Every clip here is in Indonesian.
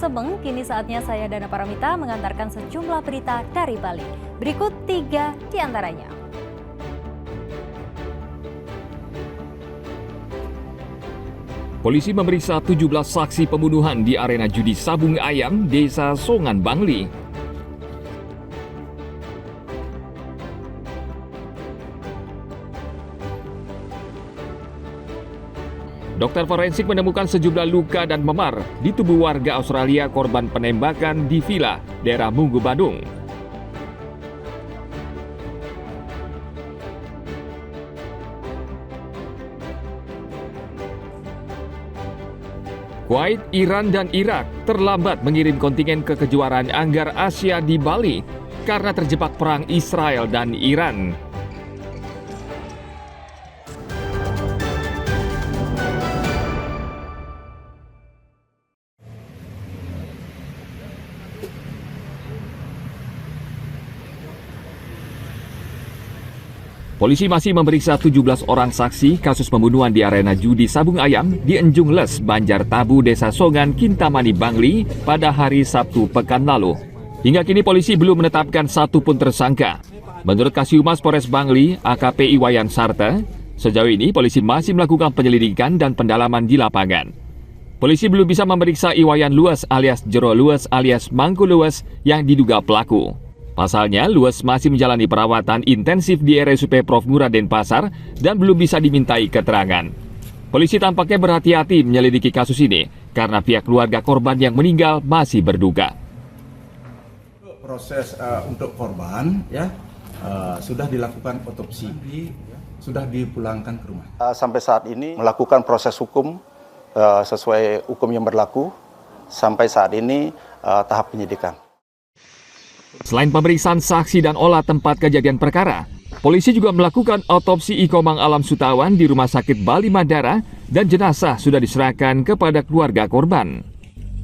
Sebeng, kini saatnya saya Dana Paramita mengantarkan sejumlah berita dari Bali. Berikut 3 di antaranya. Polisi memeriksa 17 saksi pembunuhan di arena judi Sabung Ayam, Desa Songan, Bangli. Dokter forensik menemukan sejumlah luka dan memar di tubuh warga Australia korban penembakan di villa daerah Munggu, Badung. Kuwait, Iran, dan Irak terlambat mengirim kontingen ke kejuaraan Anggar Asia di Bali karena terjebak perang Israel dan Iran. Polisi masih memeriksa 17 orang saksi kasus pembunuhan di arena judi Sabung Ayam di Enjung Les, Banjar Tabu, Desa Songan, Kintamani, Bangli pada hari Sabtu pekan lalu. Hingga kini polisi belum menetapkan satu pun tersangka. Menurut Kasihumas Polres Bangli, AKP Iwayan Sarta, sejauh ini polisi masih melakukan penyelidikan dan pendalaman di lapangan. Polisi belum bisa memeriksa Iwayan Lues alias Jero Lues alias Mangku Lues yang diduga pelaku. Pasalnya, Lues masih menjalani perawatan intensif di RSUP Prof. Ngurah Denpasar dan belum bisa dimintai keterangan. Polisi tampaknya berhati-hati menyelidiki kasus ini karena pihak keluarga korban yang meninggal masih berduka. Proses untuk korban sudah dilakukan otopsi, sudah dipulangkan ke rumah. Sampai saat ini melakukan proses hukum sesuai hukum yang berlaku. Sampai saat ini tahap penyidikan. Selain pemeriksaan saksi dan olah tempat kejadian perkara, polisi juga melakukan otopsi Ikomang Alam Sutawan di Rumah Sakit Bali Mandara dan jenazah sudah diserahkan kepada keluarga korban.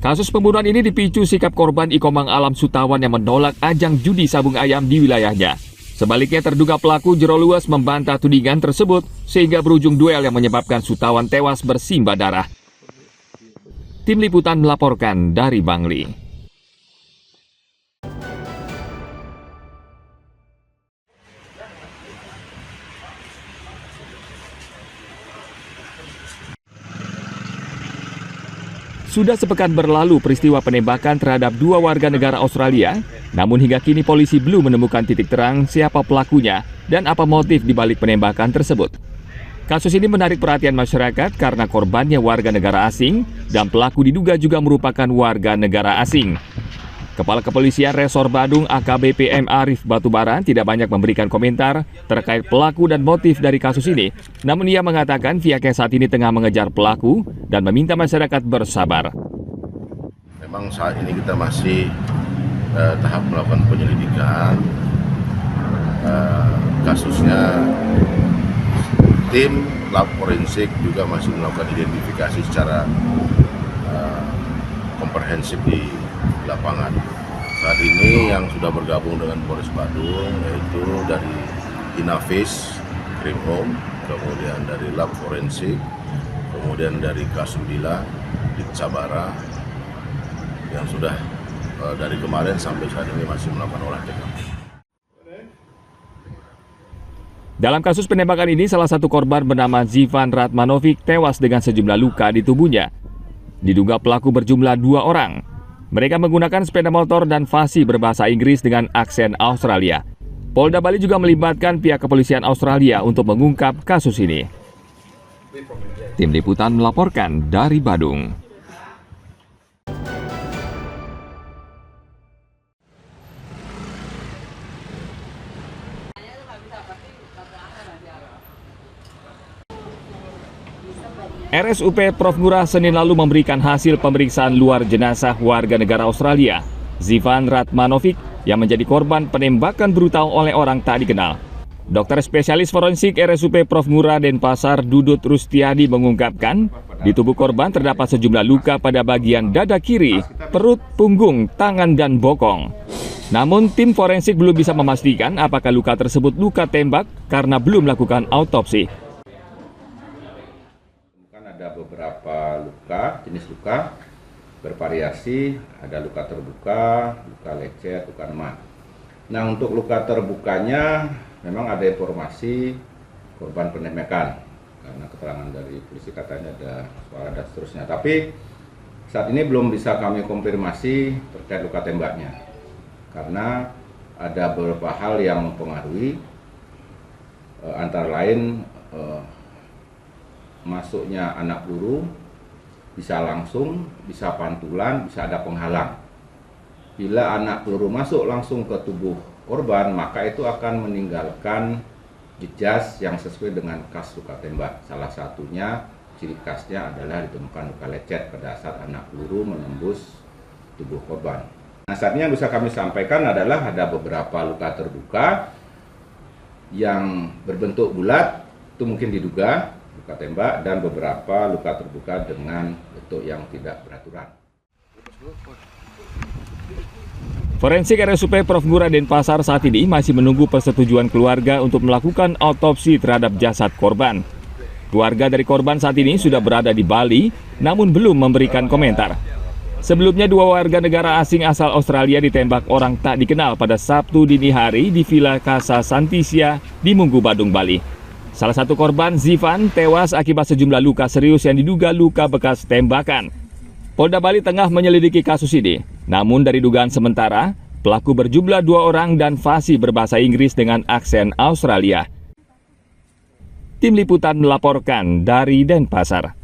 Kasus pembunuhan ini dipicu sikap korban Ikomang Alam Sutawan yang menolak ajang judi Sabung Ayam di wilayahnya. Sebaliknya terduga pelaku Jero Lues membantah tudingan tersebut sehingga berujung duel yang menyebabkan Sutawan tewas bersimbah darah. Tim Liputan melaporkan dari Bangli. Sudah sepekan berlalu peristiwa penembakan terhadap 2 warga negara Australia, namun hingga kini polisi belum menemukan titik terang siapa pelakunya dan apa motif dibalik penembakan tersebut. Kasus ini menarik perhatian masyarakat karena korbannya warga negara asing dan pelaku diduga juga merupakan warga negara asing. Kepala Kepolisian Resor Badung AKBP M. Arif Batubara tidak banyak memberikan komentar terkait pelaku dan motif dari kasus ini. Namun ia mengatakan pihaknya saat ini tengah mengejar pelaku dan meminta masyarakat bersabar. Memang saat ini kita masih tahap melakukan penyelidikan. Kasusnya tim lab forensik juga masih melakukan identifikasi secara komprehensif di lapangan. Saat ini yang sudah bergabung dengan Polres Badung yaitu dari Inavis, Krimhom, kemudian dari Lab Forensik, kemudian dari Kasubdila, Sabara yang sudah dari kemarin sampai saat ini masih melakukan olah TKP. Dalam kasus penembakan ini, salah satu korban bernama Zivan Ratmanovic tewas dengan sejumlah luka di tubuhnya. Diduga pelaku berjumlah 2 orang. Mereka menggunakan sepeda motor dan fasih berbahasa Inggris dengan aksen Australia. Polda Bali juga melibatkan pihak kepolisian Australia untuk mengungkap kasus ini. Tim Liputan melaporkan dari Badung. RSUP Prof. Ngurah Senin lalu memberikan hasil pemeriksaan luar jenazah warga negara Australia, Zivan Ratmanovic, yang menjadi korban penembakan brutal oleh orang tak dikenal. Dokter spesialis forensik RSUP Prof. Ngurah Denpasar, Dudut Rustiadi, mengungkapkan di tubuh korban terdapat sejumlah luka pada bagian dada kiri, perut, punggung, tangan, dan bokong. Namun tim forensik belum bisa memastikan apakah luka tersebut luka tembak karena belum melakukan autopsi. Ada beberapa luka, jenis luka, bervariasi, ada luka terbuka, luka lecet, luka emat. Nah, untuk luka terbukanya memang ada informasi korban penembakan, karena keterangan dari polisi katanya ada suara dan seterusnya. Tapi saat ini belum bisa kami konfirmasi terkait luka tembaknya, karena ada beberapa hal yang mempengaruhi, antara lain masuknya anak peluru, bisa langsung, bisa pantulan, bisa ada penghalang. Bila anak peluru masuk langsung ke tubuh korban, maka itu akan meninggalkan jejak yang sesuai dengan khas luka tembak. Salah satunya, ciri khasnya adalah ditemukan luka lecet pada saat anak peluru menembus tubuh korban. Nah, saat ini yang bisa kami sampaikan adalah ada beberapa luka terbuka yang berbentuk bulat, itu mungkin diduga luka tembak, dan beberapa luka terbuka dengan bentuk yang tidak beraturan. Forensik RSUP Prof. Ngurah Denpasar saat ini masih menunggu persetujuan keluarga untuk melakukan autopsi terhadap jasad korban. Keluarga dari korban saat ini sudah berada di Bali, namun belum memberikan komentar. Sebelumnya, 2 warga negara asing asal Australia ditembak orang tak dikenal pada Sabtu dini hari di Villa Casa Santisia di Munggu Badung, Bali. Salah satu korban, Zivan, tewas akibat sejumlah luka serius yang diduga luka bekas tembakan. Polda Bali tengah menyelidiki kasus ini. Namun dari dugaan sementara, pelaku berjumlah 2 orang dan fasih berbahasa Inggris dengan aksen Australia. Tim Liputan melaporkan dari Denpasar.